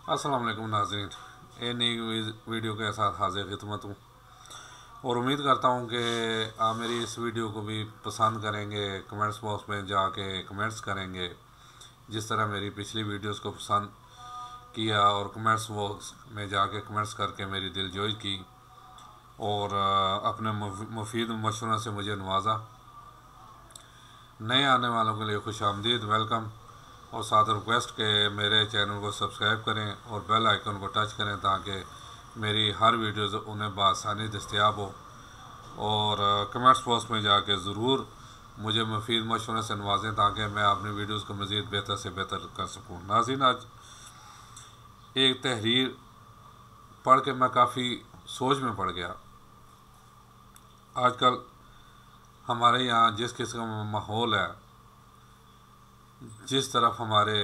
अस्सलाम वालेकुम नाज़रीन, एक नई वीडियो के साथ हाजिर खिदमत हूँ और उम्मीद करता हूँ कि आप मेरी इस वीडियो को भी पसंद करेंगे, कमेंट्स बॉक्स में जाके कमेंट्स करेंगे जिस तरह मेरी पिछली वीडियोस को पसंद किया और कमेंट्स बॉक्स में जाके कमेंट्स करके मेरी दिलजोई की और अपने मुफीद मशवरों से मुझे नवाजा। नए आने वालों के लिए खुश आमदीद, वेलकम। और साथ रिक्वेस्ट के मेरे चैनल को सब्सक्राइब करें और बेल आइकन को टच करें ताकि मेरी हर वीडियोज़ उन्हें बआसानी दस्तियाब हो। और कमेंट्स बॉक्स में जाके ज़रूर मुझे मुफीद मशवरे से नवाजें ताकि मैं अपनी वीडियोज़ को मज़ीद बेहतर से बेहतर कर सकूँ। नाज़रीन, आज एक तहरीर पढ़ के मैं काफ़ी सोच में पड़ गया। आजकल हमारे यहाँ जिस किस्म का माहौल है, जिस तरफ हमारे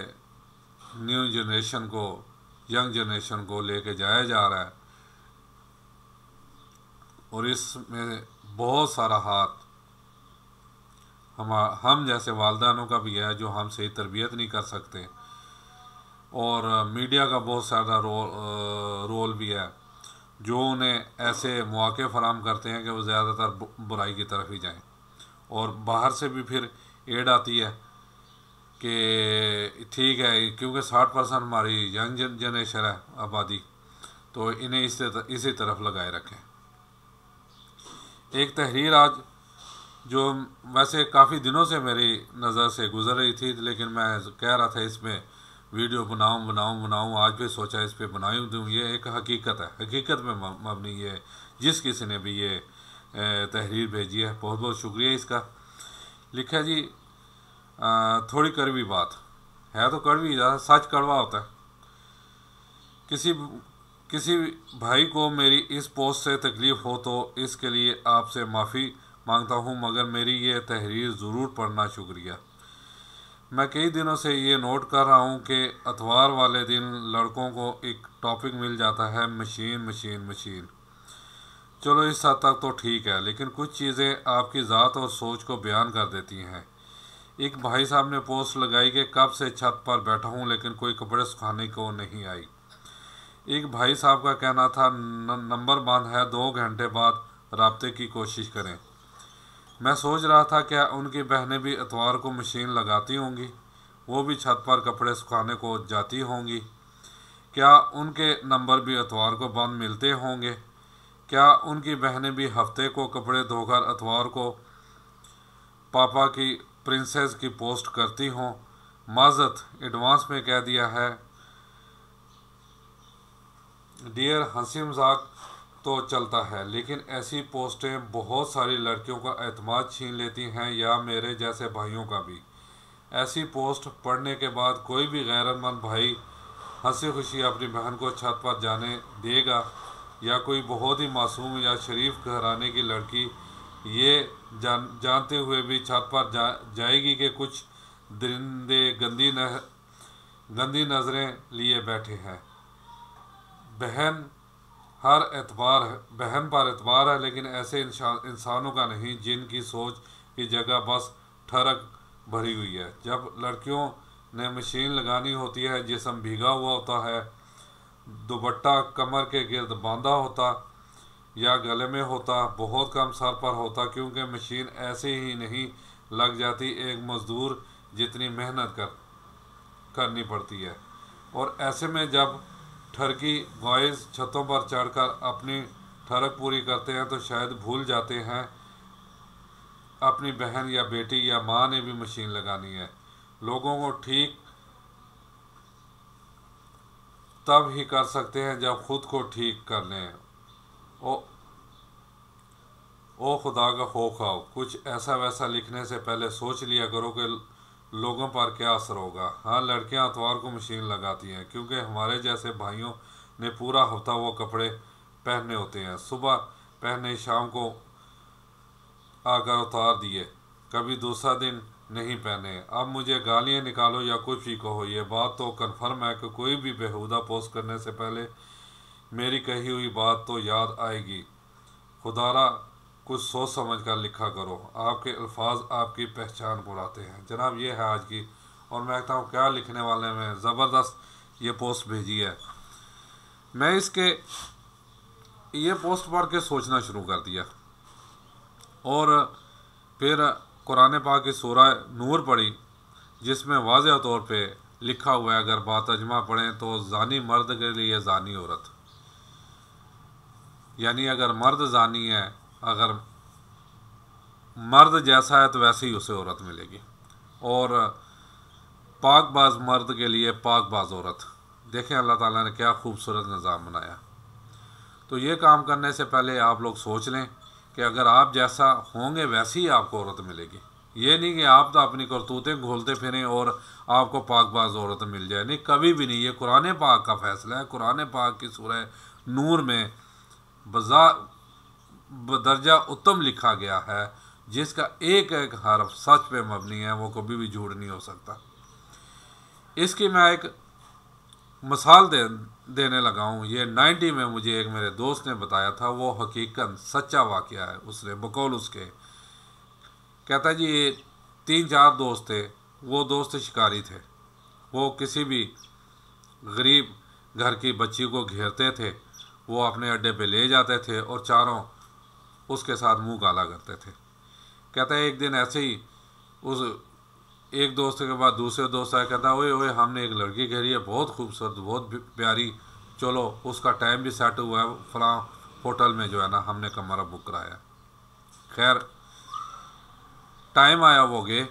न्यू जनरेशन को, यंग जनरेशन को लेके जाया जा रहा है और इसमें बहुत सारा हाथ हम जैसे वालदानों का भी है जो हम सही तरबियत नहीं कर सकते, और मीडिया का बहुत सारा रोल भी है जो उन्हें ऐसे मौके फराहम करते हैं कि वो ज़्यादातर बुराई की तरफ ही जाएं। और बाहर से भी फिर एड आती है कि ठीक है, क्योंकि 60% हमारी यंग जनरेशन है आबादी, तो इन्हें इसी तरफ लगाए रखें। एक तहरीर आज जो वैसे काफ़ी दिनों से मेरी नज़र से गुजर रही थी, लेकिन मैं कह रहा था इसमें वीडियो बनाऊं, आज भी सोचा इस पर बनाई दूँ। ये एक हकीकत है, हकीकत में मबनी ये जिस किसी ने भी ये तहरीर भेजी है, बहुत बहुत शुक्रिया इसका। लिखा जी, थोड़ी कड़वी बात है, तो कड़वी ज़्यादा, सच कड़वा होता है। किसी किसी भाई को मेरी इस पोस्ट से तकलीफ़ हो तो इसके लिए आपसे माफ़ी मांगता हूँ, मगर मेरी ये तहरीर ज़रूर पढ़ना शुक्रिया। मैं कई दिनों से ये नोट कर रहा हूँ कि अतवार वाले दिन लड़कों को एक टॉपिक मिल जाता है, मशीन मशीन मशीन। चलो इस हद तक तो ठीक है, लेकिन कुछ चीज़ें आपकी ज़ात और सोच को बयान कर देती हैं। एक भाई साहब ने पोस्ट लगाई कि कब से छत पर बैठा हूँ लेकिन कोई कपड़े सुखाने को नहीं आई। एक भाई साहब का कहना था नंबर बंद है, 2 घंटे बाद राब्ते की कोशिश करें। मैं सोच रहा था क्या उनकी बहनें भी इतवार को मशीन लगाती होंगी, वो भी छत पर कपड़े सुखाने को जाती होंगी। क्या उनके नंबर भी इतवार को बंद मिलते होंगे? क्या उनकी बहनें भी हफ्ते को कपड़े धोकर इतवार को पापा की प्रिंसेस की पोस्ट करती हों? माजत एडवांस में कह दिया है डियर, हंसी मजाक तो चलता है, लेकिन ऐसी पोस्टें बहुत सारी लड़कियों का एतमाद छीन लेती हैं, या मेरे जैसे भाइयों का भी। ऐसी पोस्ट पढ़ने के बाद कोई भी गैरतमंद भाई हंसी खुशी अपनी बहन को छत पर जाने देगा, या कोई बहुत ही मासूम या शरीफ घराने की लड़की ये जानते हुए भी छत पर जाएगी कि कुछ दरिंदे गंदी नज़रें लिए बैठे हैं। बहन बहन पर एतबार है, लेकिन ऐसे इंसानों का नहीं जिनकी सोच की जगह बस ठरक भरी हुई है। जब लड़कियों ने मशीन लगानी होती है, जिस्म भीगा हुआ होता है, दुपट्टा कमर के गिर्द बांधा होता या गले में होता, बहुत कम सर पर होता, क्योंकि मशीन ऐसे ही नहीं लग जाती, एक मज़दूर जितनी मेहनत करनी पड़ती है। और ऐसे में जब ठरकी बॉयज़ छतों पर चढ़कर अपनी ठरक पूरी करते हैं तो शायद भूल जाते हैं अपनी बहन या बेटी या माँ ने भी मशीन लगानी है। लोगों को ठीक तब ही कर सकते हैं जब खुद को ठीक कर लें। ओ खुदा का खौफ आओ, कुछ ऐसा वैसा लिखने से पहले सोच लिया करो कि लोगों पर क्या असर होगा। हाँ, लड़कियां इतवार को मशीन लगाती हैं क्योंकि हमारे जैसे भाइयों ने पूरा हफ्ता वो कपड़े पहनने होते हैं, सुबह पहने शाम को आकर उतार दिए, कभी दूसरा दिन नहीं पहने। अब मुझे गालियाँ निकालो या कुछ भी कहो, ये बात तो कन्फर्म है कि कोई भी बेहुदा पोस्ट करने से पहले मेरी कही हुई बात तो याद आएगी। खुदारा कुछ सोच समझ कर लिखा करो, आपके अल्फाज आपकी पहचान बुलाते हैं। जनाब, ये है आज की, और मैं कहता हूँ क्या लिखने वाले में ज़बरदस्त ये पोस्ट भेजी है। मैं ये पोस्ट पढ़ के सोचना शुरू कर दिया और फिर कुरान पाक की सूरह नूर पढ़ी, जिसमें वाज़ेह तौर पे लिखा हुआ है, अगर बात अजमा पढ़ें तो जानी मर्द के लिए जानी औरत, यानी अगर मर्द जानी है, अगर मर्द जैसा है तो वैसे ही उसे औरत मिलेगी, और पाकबाज मर्द के लिए पाकबाज औरत। देखें अल्लाह ताला ने क्या खूबसूरत निज़ाम बनाया। तो ये काम करने से पहले आप लोग सोच लें कि अगर आप जैसा होंगे वैसी ही आपको औरत मिलेगी। ये नहीं कि आप तो अपनी करतूतें घोलते फिरें और आपको पाकबाज औरत मिल जाए, नहीं, कभी भी नहीं। ये कुरान पाक का फैसला है। कुरान पाक की सूरह नूर में बदर्जा उत्तम लिखा गया है, जिसका एक एक हर्फ सच पे मबनी है, वो कभी भी झूठ नहीं हो सकता। इसकी मैं एक मिसाल देने लगा हूँ। ये 90 में मुझे एक मेरे दोस्त ने बताया था, वो हकीकत सच्चा वाक़या है। उसने बकौल उसके कहता जी, ये 3-4 दोस्त थे। वो दोस्त शिकारी थे। वो किसी भी गरीब घर की बच्ची को घेरते थे, वो अपने अड्डे पे ले जाते थे और चारों उसके साथ मुंह काला करते थे। कहता है एक दिन ऐसे ही उस एक दोस्त के बाद दूसरे दोस्त आया, कहता ओए ओए हमने एक लड़की घेरी है, बहुत खूबसूरत, बहुत प्यारी, चलो उसका टाइम भी सेट हुआ है, फलां होटल में जो है ना हमने कमरा बुक कराया। खैर टाइम आया, वो गए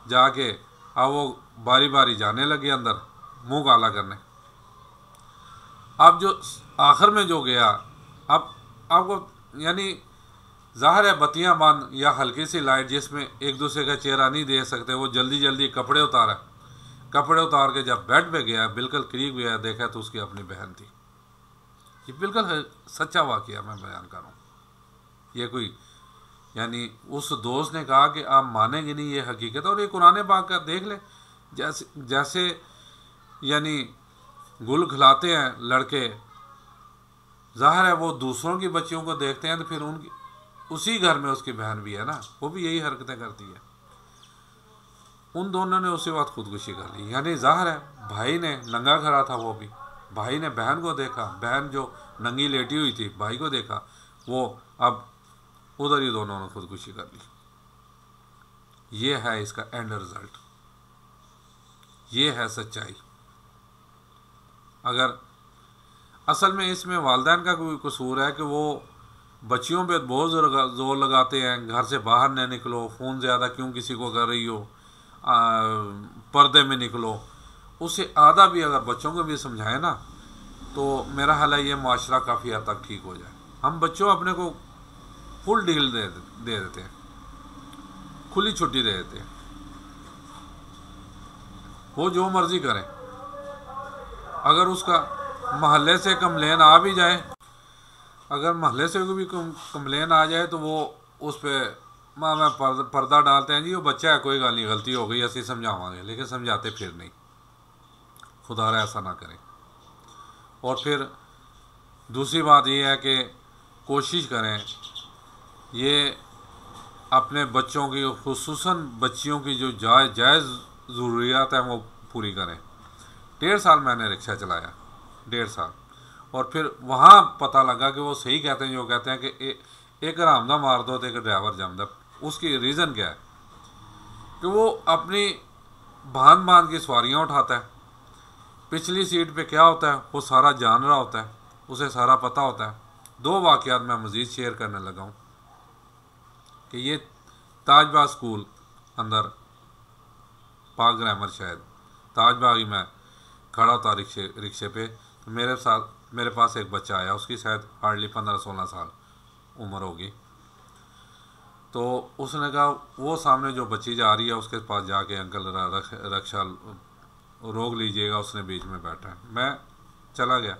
जाके, अब वो बारी बारी जाने लगे अंदर मुंह काला करने। अब जो आखिर में जो गया, अब आपको यानी ज़ाहिर है बत्तियाँ बंद या हल्की सी लाइट जिसमें एक दूसरे का चेहरा नहीं दे सकते, वो जल्दी जल्दी कपड़े उतारा। कपड़े उतार के जब बेड पे गया, बिल्कुल करीब गया, देखा तो उसकी अपनी बहन थी। ये बिल्कुल सच्चा वाक़या मैं बयान कर रहा हूँ। ये कोई यानी उस दोस्त ने कहा कि आप मानेंगे नहीं, ये हकीकत। और ये कुरान पाक का देख ले, जैसे यानी गुल खिलाते हैं लड़के, ज़ाहिर है वो दूसरों की बच्चियों को देखते हैं तो फिर उनकी उसी घर में उसकी बहन भी है ना, वो भी यही हरकतें करती है। उन दोनों ने उसी वक्त खुदकुशी कर ली। यानी ज़ाहिर है भाई ने नंगा खड़ा था, वो भी भाई ने बहन को देखा, बहन जो नंगी लेटी हुई थी भाई को देखा, वो अब उधर ही दोनों ने खुदकुशी कर ली। ये है इसका एंड रिजल्ट, ये है सच्चाई। अगर असल में इसमें वालिदैन का कोई कसूर है कि वो बच्चियों पे बहुत जोर लगाते हैं, घर से बाहर न निकलो, फ़ोन ज़्यादा क्यों किसी को कर रही हो, पर्दे में निकलो। उससे आधा भी अगर बच्चों को भी समझाए ना, तो मेरा ख्याल है ये माशरा काफ़ी हद तक ठीक हो जाए। हम बच्चों अपने को फुल डील दे देते हैं, खुली छुट्टी दे देते हैं, वो जो मर्ज़ी करें। अगर उसका महल्ले से कंप्लेन आ भी जाए, अगर महल्ले से भी कंप्लेन आ जाए तो वो उस पर मैं पर्दा डालते हैं जी, वो बच्चा है, कोई गल नहीं, गलती हो गई, असं समझावांगे, लेकिन समझाते फिर नहीं। खुदा ऐसा ना करें। और फिर दूसरी बात ये है कि कोशिश करें ये अपने बच्चों की, खुसूसन बच्चियों की जो जायज़ ज़रूरियात हैं वो पूरी करें। 1.5 साल मैंने रिक्शा चलाया, 1.5 साल, और फिर वहाँ पता लगा कि वो सही कहते हैं जो कहते हैं कि एक हरामदा मार दो तो एक ड्राइवर जमदा। उसकी रीज़न क्या है कि वो अपनी भान की सवारियाँ उठाता है, पिछली सीट पे क्या होता है वो सारा जान रहा होता है, उसे सारा पता होता है। 2 वाक़यात मैं मज़ीद शेयर करने लगा हूँ कि ये ताजबाग स्कूल अंदर पाक ग्रामर, शायद ताजबाग ही मैं खड़ा था रिक्शे पे, तो मेरे पास एक बच्चा आया, उसकी शायद हार्डली 15-16 साल उम्र होगी। तो उसने कहा, वो सामने जो बच्ची जा रही है उसके पास जाके, अंकल रक्षा रोक लीजिएगा, उसने बीच में बैठा है। मैं चला गया,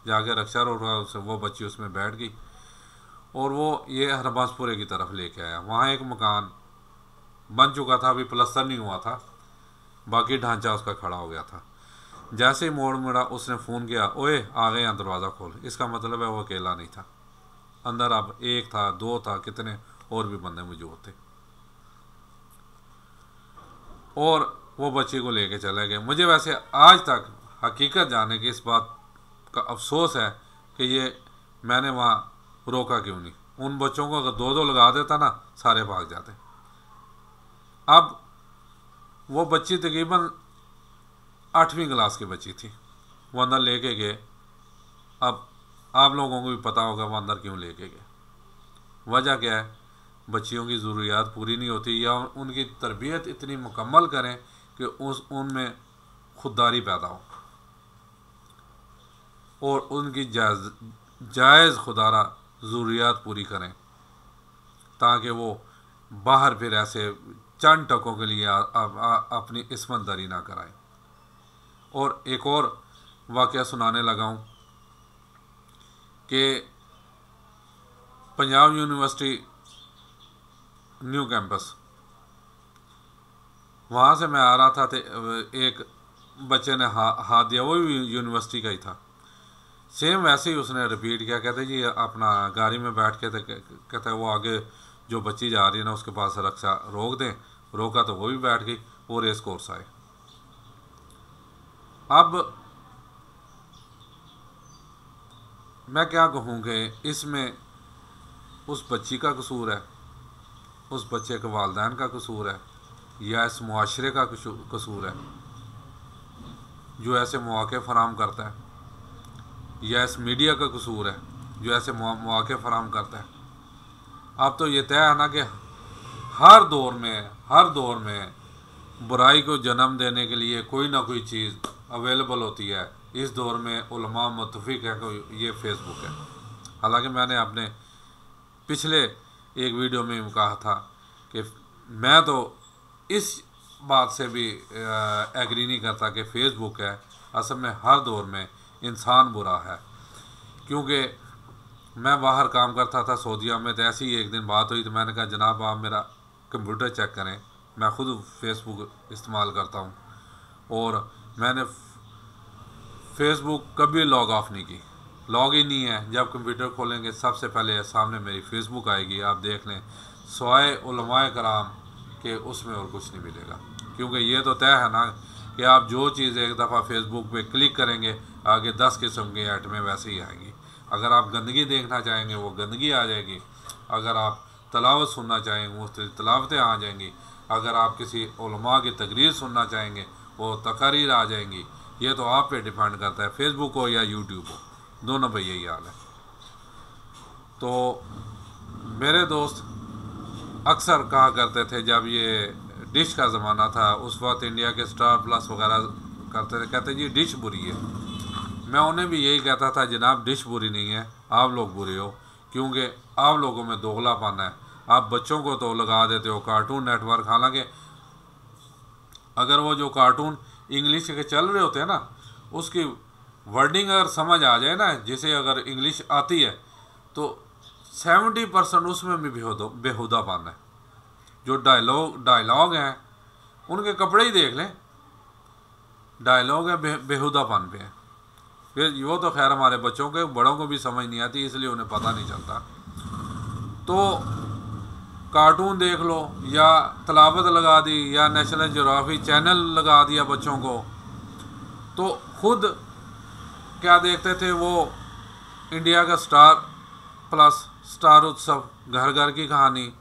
जाके रक्षा रोका, उससे वो बच्ची उसमें बैठ गई और वो ये हरबासपुरे की तरफ लेके आया। वहाँ एक मकान बन चुका था, अभी प्लस्तर नहीं हुआ था, बाकी ढांचा उसका खड़ा हो गया था। जैसे ही मोड़ मुड़ा उसने फ़ोन किया, ओए आ गए यहाँ, दरवाज़ा खोल। इसका मतलब है वो अकेला नहीं था, अंदर अब 1 था, 2 था, कितने और भी बंदे मौजूद थे, और वो बच्ची को लेके चले गए। मुझे वैसे आज तक हकीकत जाने की इस बात का अफसोस है कि ये मैंने वहाँ रोका क्यों नहीं। उन बच्चों को अगर दो दो लगा देता ना, सारे भाग जाते। अब वो बच्ची तकरीबन 8वीं क्लास की बच्ची थी, वो अंदर लेके गए। अब आप लोगों को भी पता होगा वो अंदर क्यों लेके गए। वजह क्या है? बच्चियों की ज़रूरियात पूरी नहीं होती, या उनकी तरबियत इतनी मुकम्मल करें कि उनमें खुददारी पैदा हो और उनकी जायज़ खुदारा ज़रूरियात पूरी करें, ताकि वो बाहर फिर ऐसे चंद टकों के लिए अपनी इस्मत दरी ना कराएं। और एक और वाक़या सुनाने लगा हूँ कि पंजाब यूनिवर्सिटी न्यू कैंपस, वहाँ से मैं आ रहा था, एक बच्चे ने हाथ दिया, वो भी यूनिवर्सिटी का ही था। सेम वैसे ही उसने रिपीट किया। कहते जी अपना गाड़ी में बैठ के, कहते वो आगे जो बच्ची जा रही है ना उसके पास रक्षा रोक दें। रोका तो वो भी बैठ गई और रेस कोर्स आए। अब मैं क्या कहूँ कि इसमें उस बच्ची का कसूर है, उस बच्चे के वालिदैन का कसूर है, या इस मुआशरे का कसूर है जो ऐसे मौके फराम करता है, या इस मीडिया का कसूर है जो ऐसे मौके फराम करता है। अब तो ये तय है ना कि हर दौर में बुराई को जन्म देने के लिए कोई ना कोई चीज़ अवेलेबल होती है। इस दौर में उलमा मुत्तफिक है कि ये फेसबुक है। हालांकि मैंने अपने पिछले एक वीडियो में कहा था कि मैं तो इस बात से भी एग्री नहीं करता कि फेसबुक है। असल में हर दौर में इंसान बुरा है, क्योंकि मैं बाहर काम करता था सऊदीया में, तो ऐसी ही एक दिन बात हुई तो मैंने कहा जनाब आप मेरा कंप्यूटर चेक करें, मैं ख़ुद फेसबुक इस्तेमाल करता हूँ और मैंने फेसबुक कभी लॉग ऑफ नहीं की, लॉग ही नहीं है। जब कंप्यूटर खोलेंगे सबसे पहले सामने मेरी फेसबुक आएगी, आप देख लें, सवाए उलमाए कराम के उसमें और कुछ नहीं मिलेगा। क्योंकि ये तो तय है ना कि आप जो चीज़ एक दफ़ा फेसबुक पे क्लिक करेंगे आगे 10 किस्म की आइटमें वैसे ही आएंगी। अगर आप गंदगी देखना चाहेंगे वो गंदगी आ जाएगी, अगर आप तलावत सुनना चाहेंगे वो तलावतें आ जाएंगी, अगर आप किसी उलमा की तकरीर सुनना चाहेंगे वो तकरीर आ जाएंगी। ये तो आप पे डिपेंड करता है, फेसबुक हो या यूट्यूब हो, दोनों पे यही हाल है। तो मेरे दोस्त अक्सर कहा करते थे, जब ये डिश का ज़माना था उस वक्त इंडिया के स्टार प्लस वगैरह करते थे, कहते जी डिश बुरी है। मैं उन्हें भी यही कहता था जनाब डिश बुरी नहीं है, आप लोग बुरे हो, क्योंकि आप लोगों में दोगलापन है। आप बच्चों को तो लगा देते हो कार्टून नेटवर्क, हालांकि अगर वो जो कार्टून इंग्लिश के चल रहे होते हैं ना, उसकी वर्डिंग अगर समझ आ जाए ना, जिसे अगर इंग्लिश आती है तो 70% उसमें भी बेहुदापन है। जो डायलॉग हैं उनके कपड़े ही देख लें, डायलॉग है बेहुदापन पे है। फिर वो तो खैर हमारे बच्चों के, बड़ों को भी समझ नहीं आती, इसलिए उन्हें पता नहीं चलता। तो कार्टून देख लो या तलावत लगा दी या नेशनल ज्योग्राफी चैनल लगा दिया बच्चों को, तो खुद क्या देखते थे वो इंडिया का स्टार प्लस, स्टार उत्सव, घर घर की कहानी,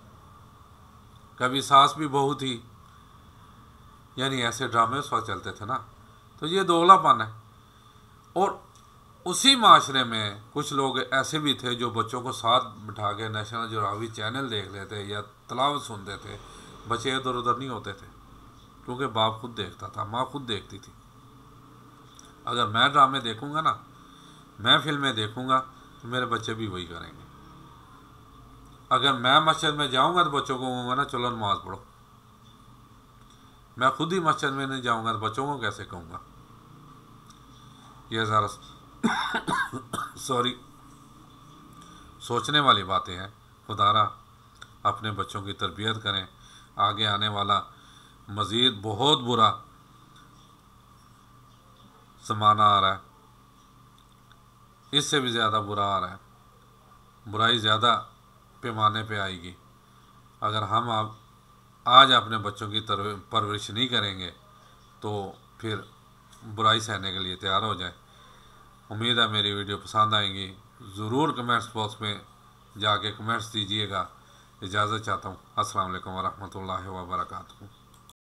कभी सास भी बहू थी, यानी ऐसे ड्रामे उस वक्त चलते थे ना। तो ये दोगलापन है। और उसी माशरे में कुछ लोग ऐसे भी थे जो बच्चों को साथ बिठा के नेशनल ज्योग्राफी चैनल देख लेते या तलावत सुनते थे। बच्चे इधर उधर नहीं होते थे, क्योंकि बाप खुद देखता था, माँ खुद देखती थी। अगर मैं ड्रामे देखूंगा ना, मैं फिल्में देखूंगा, तो मेरे बच्चे भी वही करेंगे। अगर मैं मस्जिद में जाऊंगा तो बच्चों को कहूँगा ना चलो नमाज पढ़ो, मैं खुद ही मस्जिद में नहीं जाऊंगा तो बच्चों को कैसे कहूँगा। ये ज़रा सॉरी सोचने वाली बातें हैं। खुदारा अपने बच्चों की तरबियत करें। आगे आने वाला मज़ीद बहुत बुरा ज़माना आ रहा है, इससे भी ज़्यादा बुरा आ रहा है। बुराई ज़्यादा पैमाने पे आएगी। अगर हम आज अपने बच्चों की परवरिश नहीं करेंगे तो फिर बुराई सहने के लिए तैयार हो जाए। उम्मीद है मेरी वीडियो पसंद आएंगी। ज़रूर कमेंट्स बॉक्स में जाके कमेंट्स दीजिएगा। इजाज़त चाहता हूँ। अस्सलाम वालेकुम वरहमतुल्लाहि व बरकातुहू।